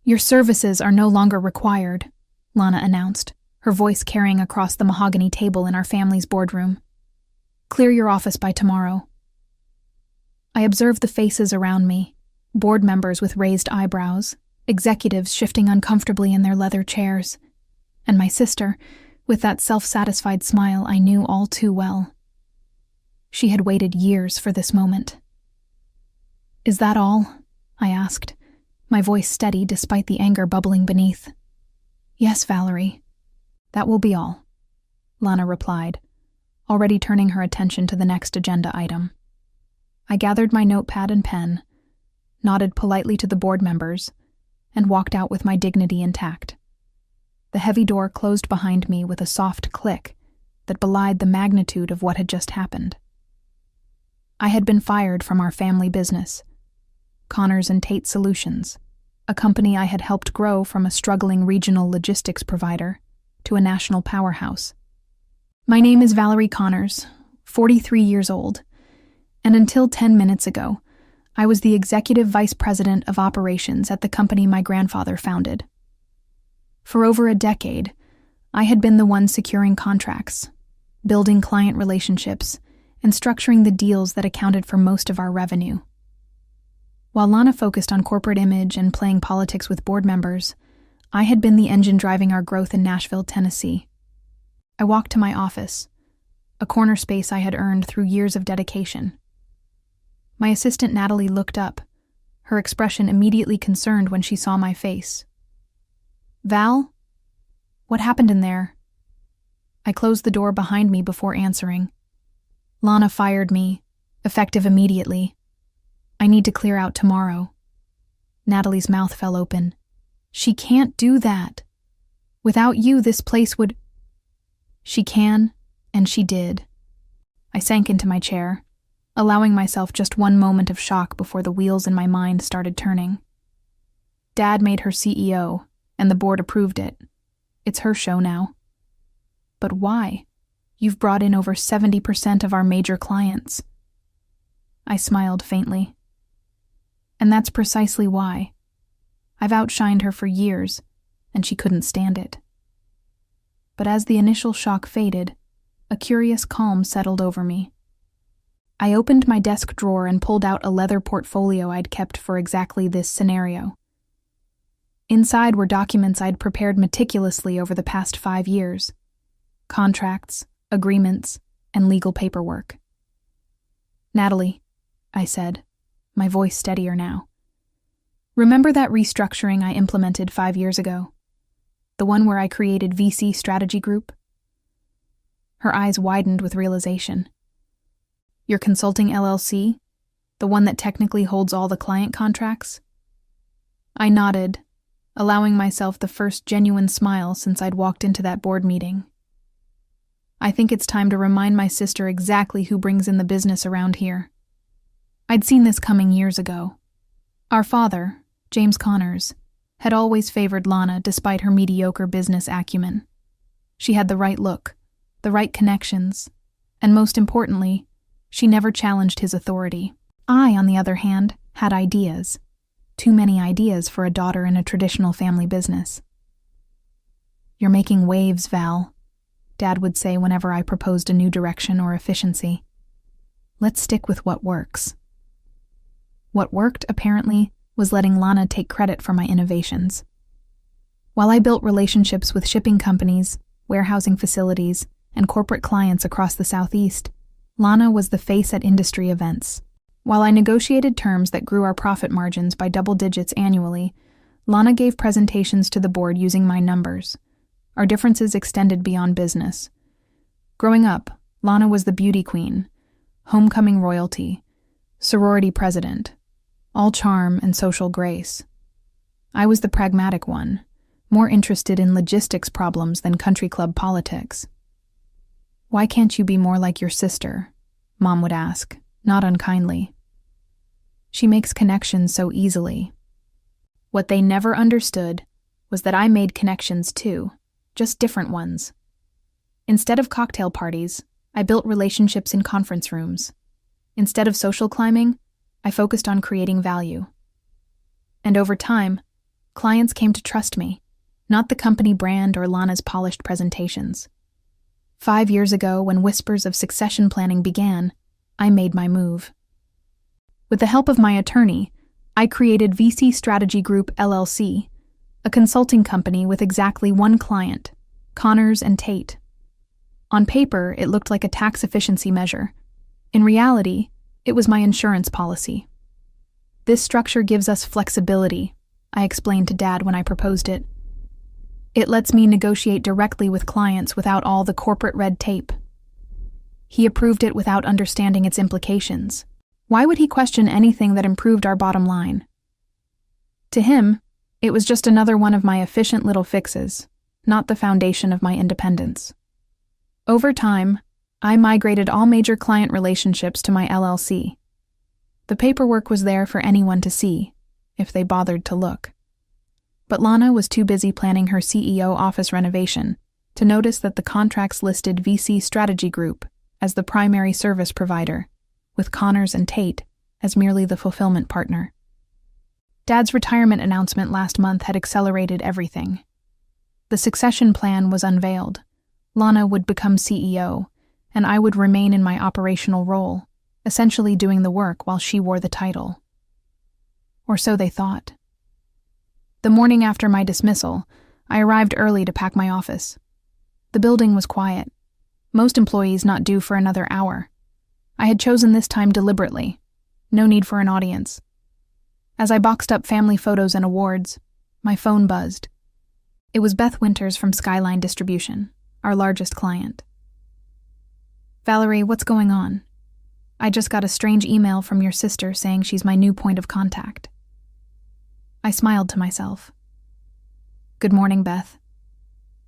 "Your services are no longer required," Lana announced, her voice carrying across the mahogany table in our family's boardroom. "Clear your office by tomorrow." I observed the faces around me, board members with raised eyebrows, executives shifting uncomfortably in their leather chairs, and my sister, with that self-satisfied smile I knew all too well. She had waited years for this moment. "Is that all?" I asked, my voice steady despite the anger bubbling beneath. "Yes, Valerie, that will be all," Lana replied, already turning her attention to the next agenda item. I gathered my notepad and pen, nodded politely to the board members, and walked out with my dignity intact. The heavy door closed behind me with a soft click that belied the magnitude of what had just happened. I had been fired from our family business, Connors and Tate Solutions, a company I had helped grow from a struggling regional logistics provider to a national powerhouse. My name is Valerie Connors, 43 years old, and until 10 minutes ago, I was the executive vice president of operations at the company my grandfather founded. For over a decade, I had been the one securing contracts, building client relationships, and structuring the deals that accounted for most of our revenue. While Lana focused on corporate image and playing politics with board members, I had been the engine driving our growth in Nashville, Tennessee. I walked to my office, a corner space I had earned through years of dedication. My assistant Natalie looked up, her expression immediately concerned when she saw my face. "Val? What happened in there?" I closed the door behind me before answering. "Lana fired me, effective immediately. I need to clear out tomorrow." Natalie's mouth fell open. "She can't do that. Without you, this place would—" "She can, and she did." I sank into my chair, allowing myself just one moment of shock before the wheels in my mind started turning. Dad made her CEO, and the board approved it. It's her show now. But why? You've brought in over 70% of our major clients. I smiled faintly. And that's precisely why. I've outshined her for years, and she couldn't stand it. But as the initial shock faded, a curious calm settled over me. I opened my desk drawer and pulled out a leather portfolio I'd kept for exactly this scenario. Inside were documents I'd prepared meticulously over the past 5 years. Contracts, agreements, and legal paperwork. "Natalie," I said, my voice steadier now. "Remember that restructuring I implemented 5 years ago? The one where I created VC Strategy Group?" Her eyes widened with realization. "Your consulting LLC? The one that technically holds all the client contracts?" I nodded, allowing myself the first genuine smile since I'd walked into that board meeting. I think it's time to remind my sister exactly who brings in the business around here. I'd seen this coming years ago. Our father, James Connors, had always favored Lana despite her mediocre business acumen. She had the right look, the right connections, and most importantly, she never challenged his authority. I, on the other hand, had ideas. Too many ideas for a daughter in a traditional family business. "You're making waves, Val," Dad would say whenever I proposed a new direction or efficiency. "Let's stick with what works." What worked, apparently, was letting Lana take credit for my innovations. While I built relationships with shipping companies, warehousing facilities, and corporate clients across the Southeast, Lana was the face at industry events. While I negotiated terms that grew our profit margins by double digits annually, Lana gave presentations to the board using my numbers. Our differences extended beyond business. Growing up, Lana was the beauty queen, homecoming royalty, sorority president, all charm and social grace. I was the pragmatic one, more interested in logistics problems than country club politics. "Why can't you be more like your sister?" Mom would ask, not unkindly. "She makes connections so easily." What they never understood was that I made connections too, just different ones. Instead of cocktail parties, I built relationships in conference rooms. Instead of social climbing, I focused on creating value. And over time, Clients came to trust me, not the company brand or Lana's polished presentations. 5 years ago, when whispers of succession planning began, I made my move. With the help of my attorney, I created VC Strategy Group LLC, a consulting company with exactly one client, Connors and Tate. On paper, it looked like a tax efficiency measure. In reality, it was my insurance policy. This structure gives us flexibility, I explained to Dad when I proposed it. It lets me negotiate directly with clients without all the corporate red tape. He approved it without understanding its implications. Why would he question anything that improved our bottom line? To him, it was just another one of my efficient little fixes, not the foundation of my independence. Over time, I migrated all major client relationships to my LLC. The paperwork was there for anyone to see, if they bothered to look. But Lana was too busy planning her CEO office renovation to notice that the contracts listed VC Strategy Group as the primary service provider, with Connors and Tate as merely the fulfillment partner. Dad's retirement announcement last month had accelerated everything. The succession plan was unveiled. Lana would become CEO, and I would remain in my operational role, essentially doing the work while she wore the title. Or so they thought. The morning after my dismissal, I arrived early to pack my office. The building was quiet, most employees not due for another hour. I had chosen this time deliberately. No need for an audience. As I boxed up family photos and awards, my phone buzzed. It was Beth Winters from Skyline Distribution, our largest client. "Valerie, what's going on? I just got a strange email from your sister saying she's my new point of contact." I smiled to myself. "Good morning, Beth.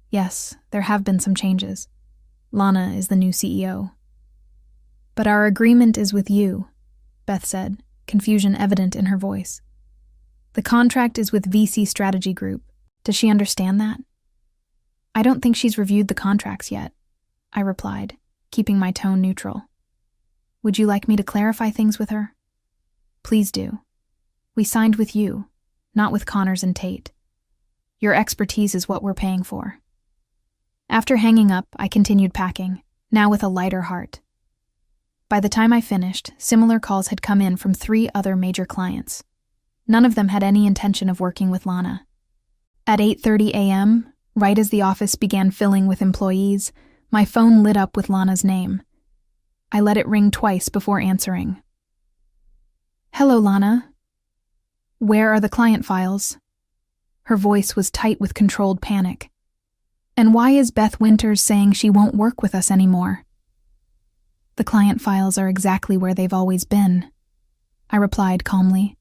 Yes, there have been some changes. Lana is the new CEO. But our agreement is with you," Beth said, confusion evident in her voice. "The contract is with VC Strategy Group. Does she understand that?" "I don't think she's reviewed the contracts yet," I replied, keeping my tone neutral. "Would you like me to clarify things with her?" "Please do. We signed with you, not with Connors and Tate. Your expertise is what we're paying for." After hanging up, I continued packing, now with a lighter heart. By the time I finished, similar calls had come in from 3 other major clients. None of them had any intention of working with Lana. At 8:30 a.m., right as the office began filling with employees, my phone lit up with Lana's name. I let it ring twice before answering. "Hello, Lana. Where are the client files?" Her voice was tight with controlled panic. "And why is Beth Winters saying she won't work with us anymore?" "The client files are exactly where they've always been," I replied calmly.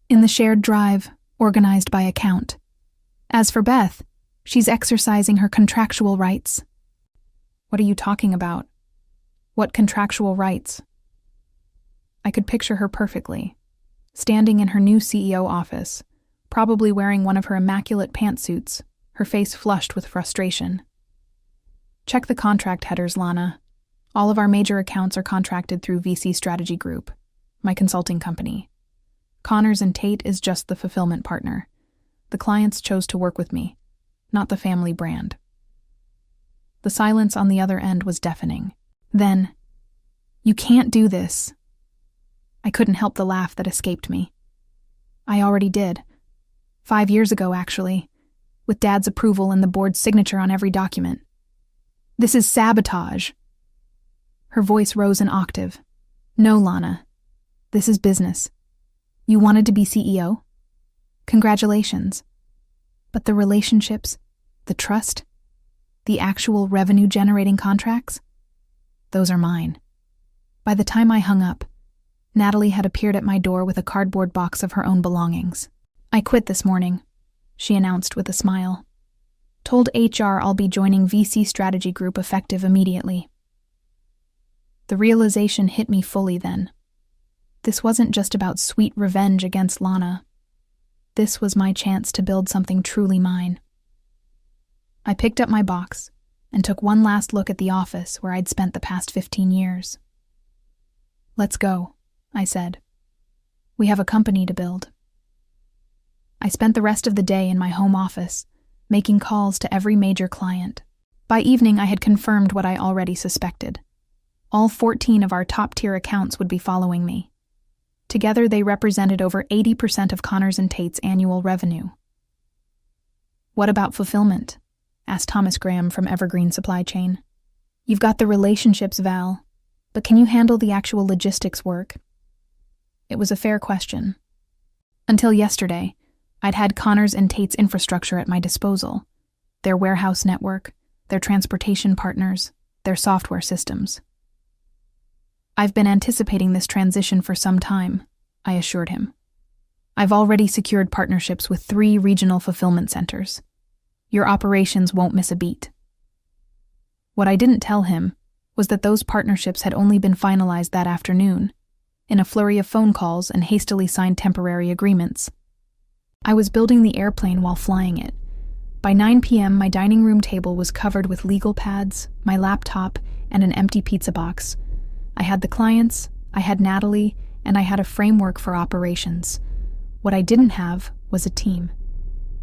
"In the shared drive, organized by account. As for Beth, she's exercising her contractual rights." "What are you talking about? What contractual rights?" I could picture her perfectly, standing in her new CEO office, probably wearing one of her immaculate pantsuits, her face flushed with frustration. "Check the contract headers, Lana. All of our major accounts are contracted through VC Strategy Group, my consulting company. Connors and Tate is just the fulfillment partner. The clients chose to work with me, not the family brand." The silence on the other end was deafening. Then, "You can't do this." I couldn't help the laugh that escaped me. I already did. 5 years ago, actually, with Dad's approval and the board's signature on every document. "This is sabotage." Her voice rose an octave. "No, Lana. This is business. You wanted to be CEO? Congratulations. But the relationships, the trust, the actual revenue-generating contracts? Those are mine." By the time I hung up, Natalie had appeared at my door with a cardboard box of her own belongings. "I quit this morning," she announced with a smile. "Told HR I'll be joining VC Strategy Group effective immediately." The realization hit me fully then. This wasn't just about sweet revenge against Lana. This was my chance to build something truly mine. I picked up my box and took one last look at the office where I'd spent the past 15 years. "Let's go," I said. "We have a company to build." I spent the rest of the day in my home office, making calls to every major client. By evening, I had confirmed what I already suspected. All 14 of our top-tier accounts would be following me. Together, they represented over 80% of Connors & Tate's annual revenue. "What about fulfillment?" asked Thomas Graham from Evergreen Supply Chain. "You've got the relationships, Val, but can you handle the actual logistics work?" It was a fair question. Until yesterday, I'd had Connors & Tate's infrastructure at my disposal, their warehouse network, their transportation partners, their software systems. "I've been anticipating this transition for some time," I assured him. "I've already secured partnerships with 3 regional fulfillment centers. Your operations won't miss a beat." What I didn't tell him was that those partnerships had only been finalized that afternoon, in a flurry of phone calls and hastily signed temporary agreements. I was building the airplane while flying it. By 9 p.m., my dining room table was covered with legal pads, my laptop, and an empty pizza box. I had the clients, I had Natalie, and I had a framework for operations. What I didn't have was a team.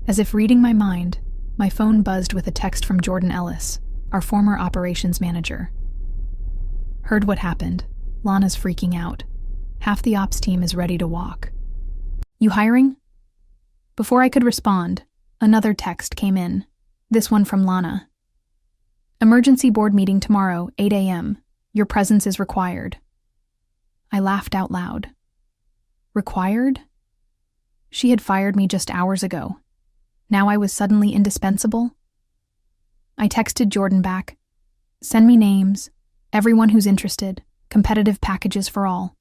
As if reading my mind, my phone buzzed with a text from Jordan Ellis, our former operations manager. "Heard what happened. Lana's freaking out. Half the ops team is ready to walk. You hiring?" Before I could respond, another text came in, this one from Lana. "Emergency board meeting tomorrow, 8 a.m. Your presence is required." I laughed out loud. Required? She had fired me just hours ago. Now I was suddenly indispensable? I texted Jordan back. "Send me names, everyone who's interested, competitive packages for all."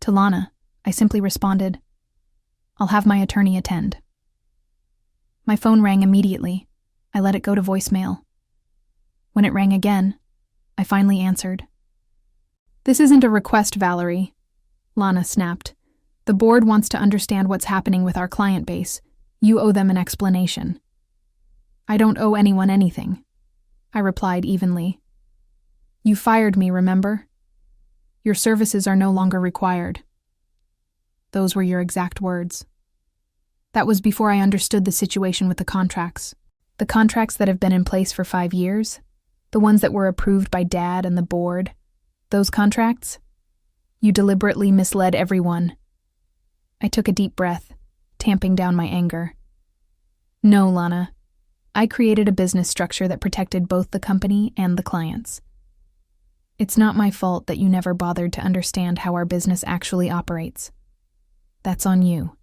To Lana, I simply responded, "I'll have my attorney attend." My phone rang immediately. I let it go to voicemail. When it rang again, I finally answered. "This isn't a request, Valerie," Lana snapped. "The board wants to understand what's happening with our client base. You owe them an explanation." "I don't owe anyone anything," I replied evenly. "You fired me, remember? Your services are no longer required." Those were your exact words. That was before I understood the situation with the contracts. The contracts that have been in place for 5 years, the ones that were approved by Dad and the board, those contracts? You deliberately misled everyone. I took a deep breath, tamping down my anger. "No, Lana. I created a business structure that protected both the company and the clients. It's not my fault that you never bothered to understand how our business actually operates. That's on you.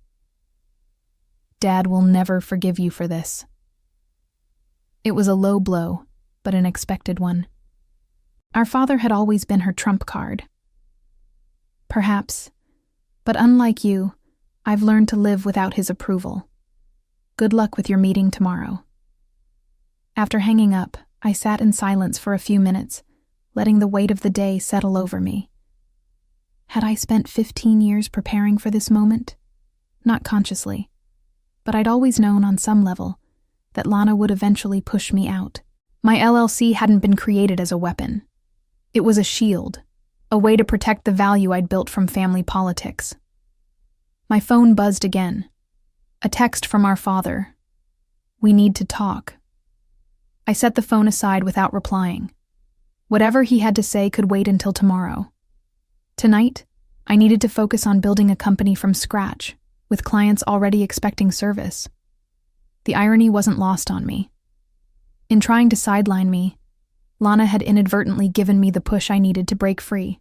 Dad will never forgive you for this." It was a low blow, but an expected one. Our father had always been her trump card. Perhaps, but unlike you, I've learned to live without his approval. Good luck with your meeting tomorrow. After hanging up, I sat in silence for a few minutes, letting the weight of the day settle over me. Had I spent 15 years preparing for this moment? Not consciously, but I'd always known on some level that Lana would eventually push me out. My LLC hadn't been created as a weapon. It was a shield, a way to protect the value I'd built from family politics. My phone buzzed again. A text from our father. "We need to talk." I set the phone aside without replying. Whatever he had to say could wait until tomorrow. Tonight, I needed to focus on building a company from scratch, with clients already expecting service. The irony wasn't lost on me. In trying to sideline me, Lana had inadvertently given me the push I needed to break free.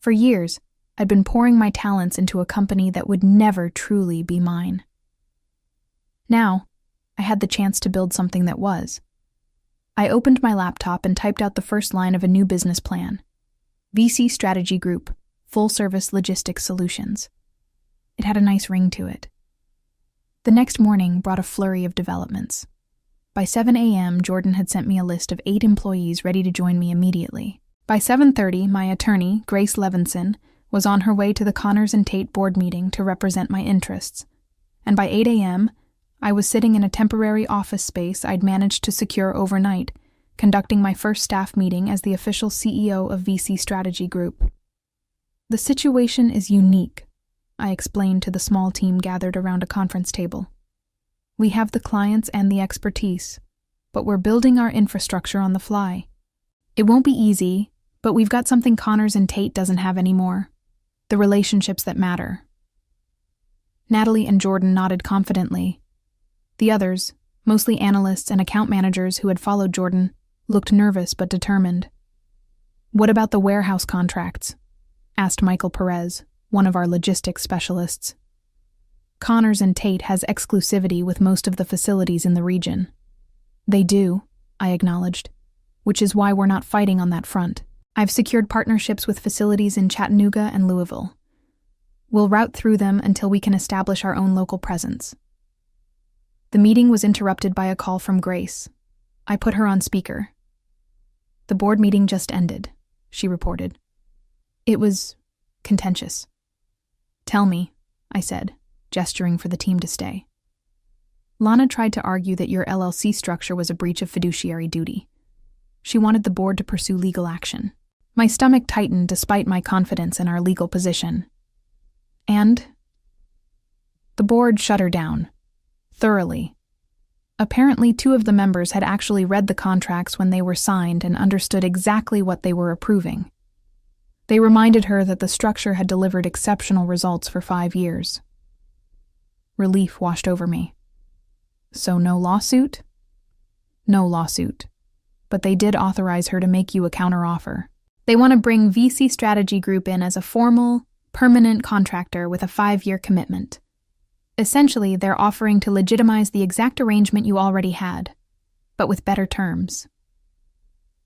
For years, I'd been pouring my talents into a company that would never truly be mine. Now, I had the chance to build something that was. I opened my laptop and typed out the first line of a new business plan. VC Strategy Group, Full-Service Logistics Solutions. It had a nice ring to it. The next morning brought a flurry of developments. By 7 a.m., Jordan had sent me a list of 8 employees ready to join me immediately. By 7:30, my attorney, Grace Levinson, was on her way to the Connors & Tate board meeting to represent my interests. And by 8 a.m., I was sitting in a temporary office space I'd managed to secure overnight, conducting my first staff meeting as the official CEO of VC Strategy Group. "The situation is unique," I explained to the small team gathered around a conference table. We have the clients and the expertise, but we're building our infrastructure on the fly. It won't be easy, but we've got something Connors and Tate doesn't have anymore: the relationships that matter. Natalie and Jordan nodded confidently. The others, mostly analysts and account managers who had followed Jordan, looked nervous but determined. "What about the warehouse contracts?" asked Michael Perez, one of our logistics specialists. "Connors and Tate has exclusivity with most of the facilities in the region." "They do," I acknowledged, "which is why we're not fighting on that front. I've secured partnerships with facilities in Chattanooga and Louisville. We'll route through them until we can establish our own local presence." The meeting was interrupted by a call from Grace. I put her on speaker. "The board meeting just ended," she reported. "It was contentious." "Tell me," I said, gesturing for the team to stay. "Lana tried to argue that your LLC structure was a breach of fiduciary duty. She wanted the board to pursue legal action." My stomach tightened despite my confidence in our legal position. And the board shut her down. Thoroughly. Apparently, 2 of the members had actually read the contracts when they were signed and understood exactly what they were approving. They reminded her that the structure had delivered exceptional results for 5 years. Relief washed over me. "So no lawsuit?" "No lawsuit. But they did authorize her to make you a counteroffer. They want to bring VC Strategy Group in as a formal, permanent contractor with a 5-year commitment. Essentially, they're offering to legitimize the exact arrangement you already had, but with better terms."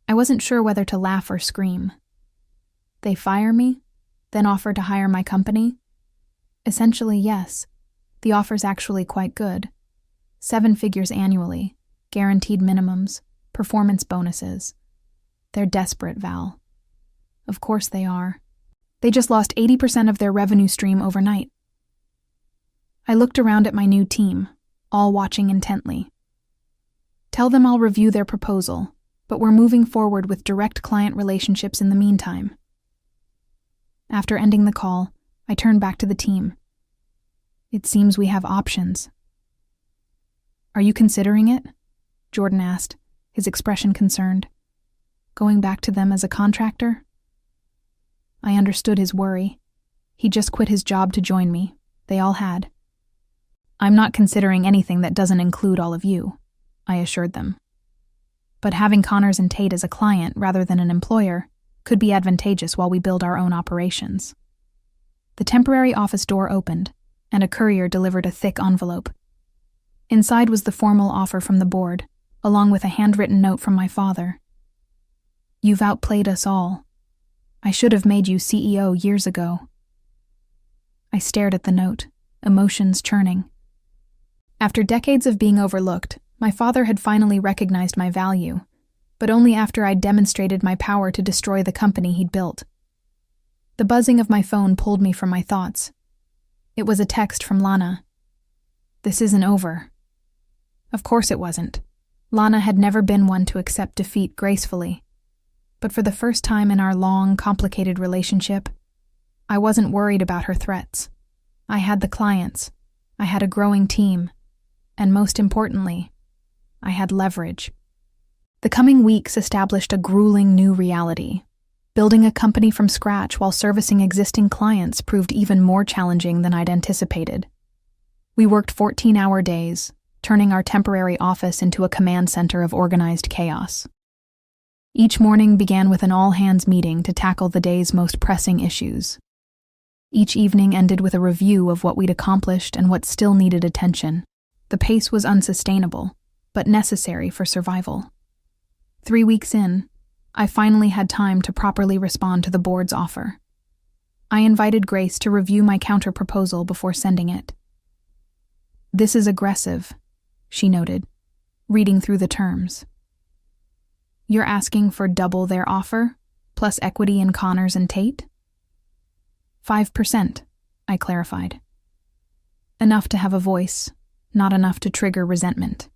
I wasn't sure whether to laugh or scream. They fire me, then offer to hire my company? Essentially, yes. The offer's actually quite good. 7 figures annually, guaranteed minimums, performance bonuses. They're desperate, Val. Of course they are. They just lost 80% of their revenue stream overnight. I looked around at my new team, all watching intently. "Tell them I'll review their proposal, but we're moving forward with direct client relationships in the meantime." After ending the call, I turned back to the team. "It seems we have options." "Are you considering it?" Jordan asked, his expression concerned. "Going back to them as a contractor?" I understood his worry. He just quit his job to join me. They all had. "I'm not considering anything that doesn't include all of you," I assured them. "But having Connors and Tate as a client rather than an employer could be advantageous while we build our own operations." The temporary office door opened, and a courier delivered a thick envelope. Inside was the formal offer from the board, along with a handwritten note from my father. "You've outplayed us all. I should have made you CEO years ago." I stared at the note, emotions churning. After decades of being overlooked, my father had finally recognized my value, but only after I'd demonstrated my power to destroy the company he'd built. The buzzing of my phone pulled me from my thoughts. It was a text from Lana. "This isn't over." Of course it wasn't. Lana had never been one to accept defeat gracefully. But for the first time in our long, complicated relationship, I wasn't worried about her threats. I had the clients. I had a growing team. And most importantly, I had leverage. The coming weeks established a grueling new reality. Building a company from scratch while servicing existing clients proved even more challenging than I'd anticipated. We worked 14-hour days, turning our temporary office into a command center of organized chaos. Each morning began with an all-hands meeting to tackle the day's most pressing issues. Each evening ended with a review of what we'd accomplished and what still needed attention. The pace was unsustainable, but necessary for survival. 3 weeks in, I finally had time to properly respond to the board's offer. I invited Grace to review my counter-proposal before sending it. "This is aggressive," she noted, reading through the terms. "You're asking for double their offer, plus equity in Connors and Tate?" 5%, I clarified. Enough to have a voice, not enough to trigger resentment.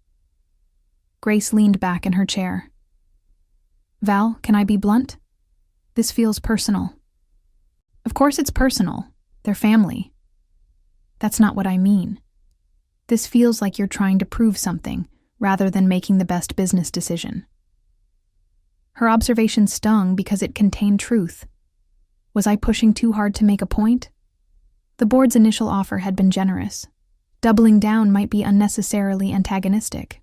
Grace leaned back in her chair. "Val, can I be blunt? This feels personal." "Of course it's personal. They're family. That's not what I mean. This feels like you're trying to prove something, rather than making the best business decision." Her observation stung because it contained truth. Was I pushing too hard to make a point? The board's initial offer had been generous. Doubling down might be unnecessarily antagonistic.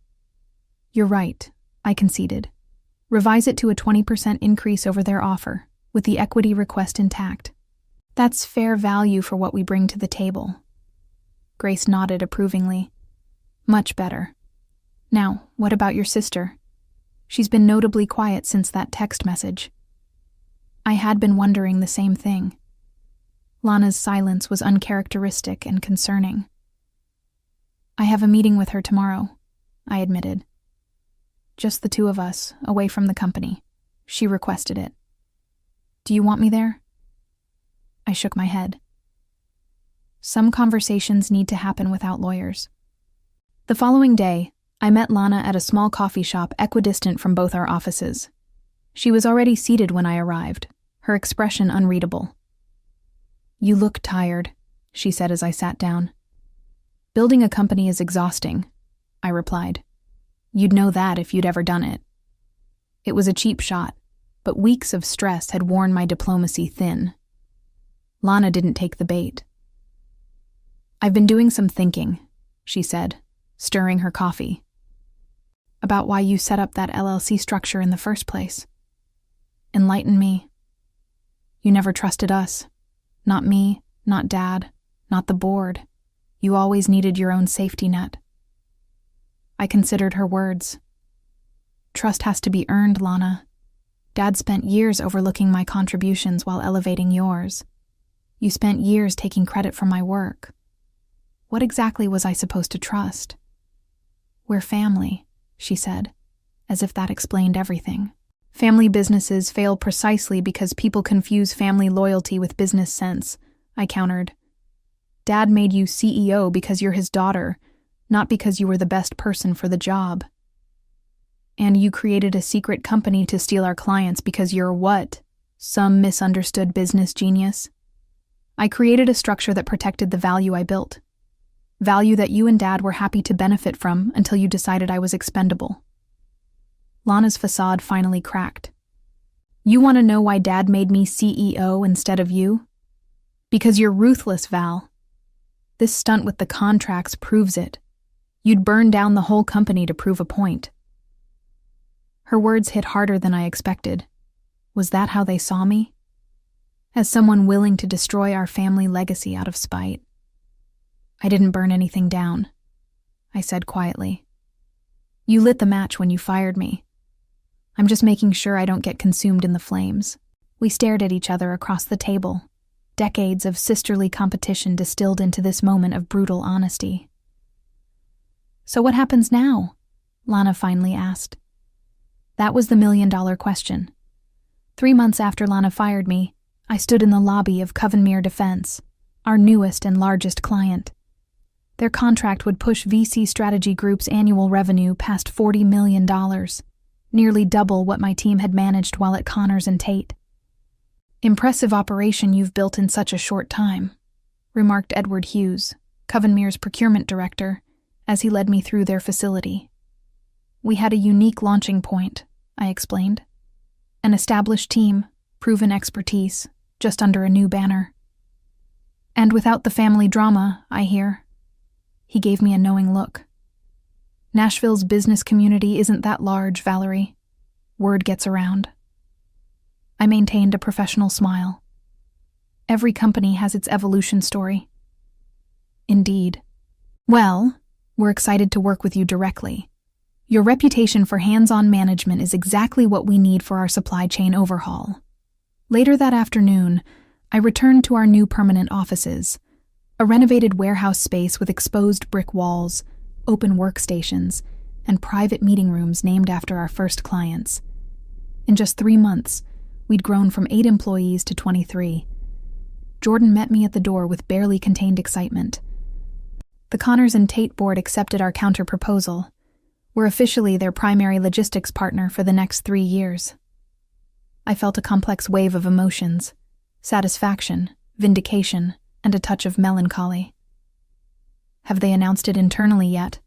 "You're right," I conceded. "Revise it to a 20% increase over their offer, with the equity request intact. That's fair value for what we bring to the table." Grace nodded approvingly. "Much better. Now, what about your sister? She's been notably quiet since that text message." I had been wondering the same thing. Lana's silence was uncharacteristic and concerning. "I have a meeting with her tomorrow," I admitted. "Just the two of us, away from the company. She requested it. Do you want me there?" I shook my head. Some conversations need to happen without lawyers. The following day, I met Lana at a small coffee shop equidistant from both our offices. She was already seated when I arrived, her expression unreadable. "You look tired," she said as I sat down. "Building a company is exhausting," I replied. "You'd know that if you'd ever done it." It was a cheap shot, but weeks of stress had worn my diplomacy thin. Lana didn't take the bait. "I've been doing some thinking," she said, stirring her coffee. "About why you set up that LLC structure in the first place. Enlighten me." "You never trusted us. Not me, not Dad, not the board. You always needed your own safety net." I considered her words. "Trust has to be earned, Lana. Dad spent years overlooking my contributions while elevating yours. You spent years taking credit for my work. What exactly was I supposed to trust?" "We're family," she said, as if that explained everything. "Family businesses fail precisely because people confuse family loyalty with business sense," I countered. "Dad made you CEO because you're his daughter, not because you were the best person for the job. And you created a secret company to steal our clients because you're what? Some misunderstood business genius? I created a structure that protected the value I built. Value that you and Dad were happy to benefit from until you decided I was expendable." Lana's facade finally cracked. "You want to know why Dad made me CEO instead of you? Because you're ruthless, Val. This stunt with the contracts proves it. You'd burn down the whole company to prove a point." Her words hit harder than I expected. Was that how they saw me? As someone willing to destroy our family legacy out of spite? "I didn't burn anything down," I said quietly. "You lit the match when you fired me. I'm just making sure I don't get consumed in the flames." We stared at each other across the table, decades of sisterly competition distilled into this moment of brutal honesty. "So what happens now?" Lana finally asked. That was the million-dollar question. 3 months after Lana fired me, I stood in the lobby of Covenmere Defense, our newest and largest client. Their contract would push VC Strategy Group's annual revenue past $40 million, nearly double what my team had managed while at Connors and Tate. "Impressive operation you've built in such a short time," remarked Edward Hughes, Covenmere's procurement director, as he led me through their facility. "We had a unique launching point," I explained. "An established team, proven expertise, just under a new banner. And without the family drama, I hear." He gave me a knowing look. "Nashville's business community isn't that large, Valerie. Word gets around." I maintained a professional smile. "Every company has its evolution story." "Indeed. Well, we're excited to work with you directly. Your reputation for hands-on management is exactly what we need for our supply chain overhaul." Later that afternoon, I returned to our new permanent offices, a renovated warehouse space with exposed brick walls, open workstations, and private meeting rooms named after our first clients. In just 3 months, we'd grown from 8 employees to 23. Jordan met me at the door with barely contained excitement. The Connors and Tate board accepted our counter-proposal. We're officially their primary logistics partner for the next 3 years. I felt a complex wave of emotions: satisfaction, vindication, and a touch of melancholy. Have they announced it internally yet?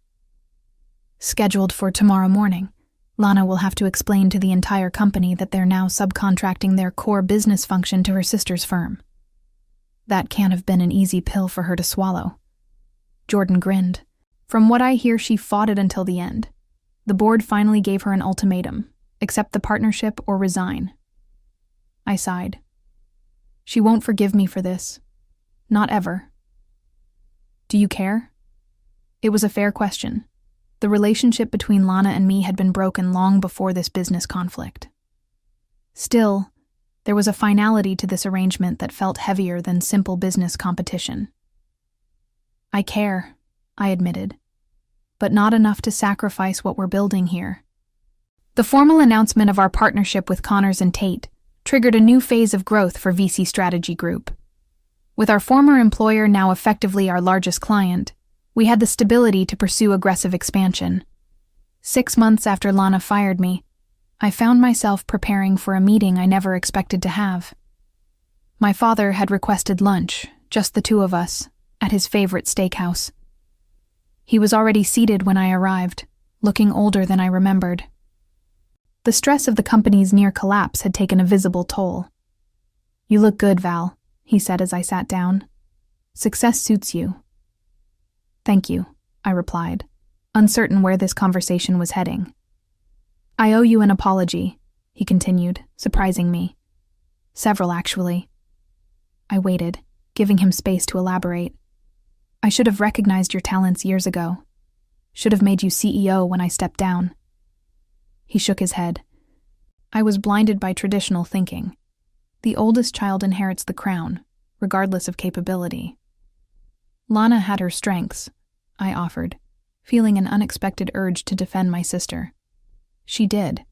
Scheduled for tomorrow morning. Lana will have to explain to the entire company that they're now subcontracting their core business function to her sister's firm. That can't have been an easy pill for her to swallow. Jordan grinned. From what I hear, she fought it until the end. The board finally gave her an ultimatum: accept the partnership or resign. I sighed. She won't forgive me for this. Not ever. Do you care? It was a fair question. The relationship between Lana and me had been broken long before this business conflict. Still, there was a finality to this arrangement that felt heavier than simple business competition. I care, I admitted, but not enough to sacrifice what we're building here. The formal announcement of our partnership with Connors and Tate triggered a new phase of growth for VC Strategy Group. With our former employer now effectively our largest client, we had the stability to pursue aggressive expansion. 6 months after Lana fired me, I found myself preparing for a meeting I never expected to have. My father had requested lunch, just the two of us, at his favorite steakhouse. He was already seated when I arrived, looking older than I remembered. The stress of the company's near collapse had taken a visible toll. "You look good, Val," he said as I sat down. "Success suits you." "Thank you," I replied, uncertain where this conversation was heading. "I owe you an apology," he continued, surprising me. "Several, actually." I waited, giving him space to elaborate. "I should have recognized your talents years ago. Should have made you CEO when I stepped down." He shook his head. "I was blinded by traditional thinking. The oldest child inherits the crown, regardless of capability." "Lana had her strengths," I offered, feeling an unexpected urge to defend my sister. "She did,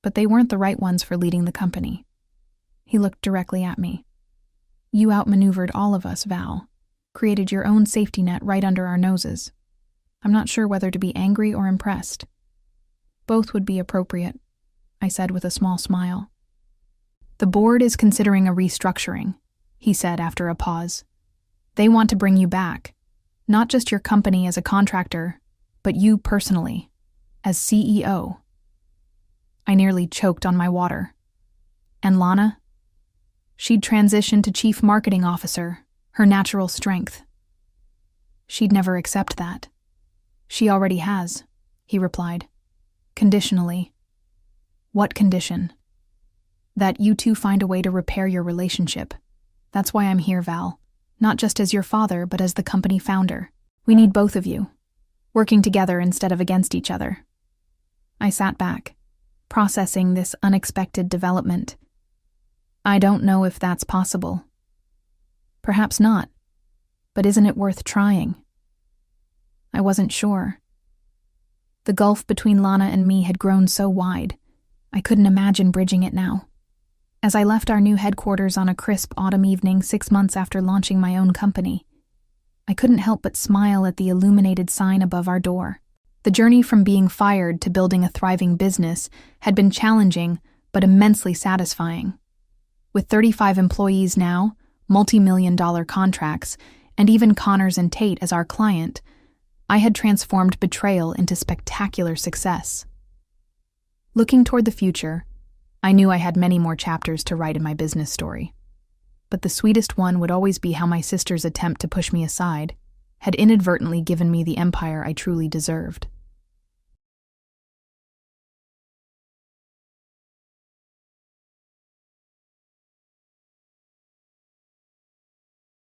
but they weren't the right ones for leading the company." He looked directly at me. "You outmaneuvered all of us, Val. Created your own safety net right under our noses. I'm not sure whether to be angry or impressed." "Both would be appropriate," I said with a small smile. "The board is considering a restructuring," he said after a pause. "They want to bring you back, not just your company as a contractor, but you personally, as CEO." I nearly choked on my water. "And Lana?" "She'd transition to Chief Marketing Officer, her natural strength." "She'd never accept that." "She already has," he replied. "Conditionally." "What condition?" "That you two find a way to repair your relationship. That's why I'm here, Val. Not just as your father, but as the company founder. We need both of you, working together instead of against each other." I sat back, processing this unexpected development. "I don't know if that's possible." "Perhaps not, but isn't it worth trying?" I wasn't sure. The gulf between Lana and me had grown so wide, I couldn't imagine bridging it now. As I left our new headquarters on a crisp autumn evening 6 months after launching my own company, I couldn't help but smile at the illuminated sign above our door. The journey from being fired to building a thriving business had been challenging but immensely satisfying. With 35 employees now, multi-million-dollar contracts, and even Connors and Tate as our client, I had transformed betrayal into spectacular success. Looking toward the future, I knew I had many more chapters to write in my business story. But the sweetest one would always be how my sister's attempt to push me aside had inadvertently given me the empire I truly deserved.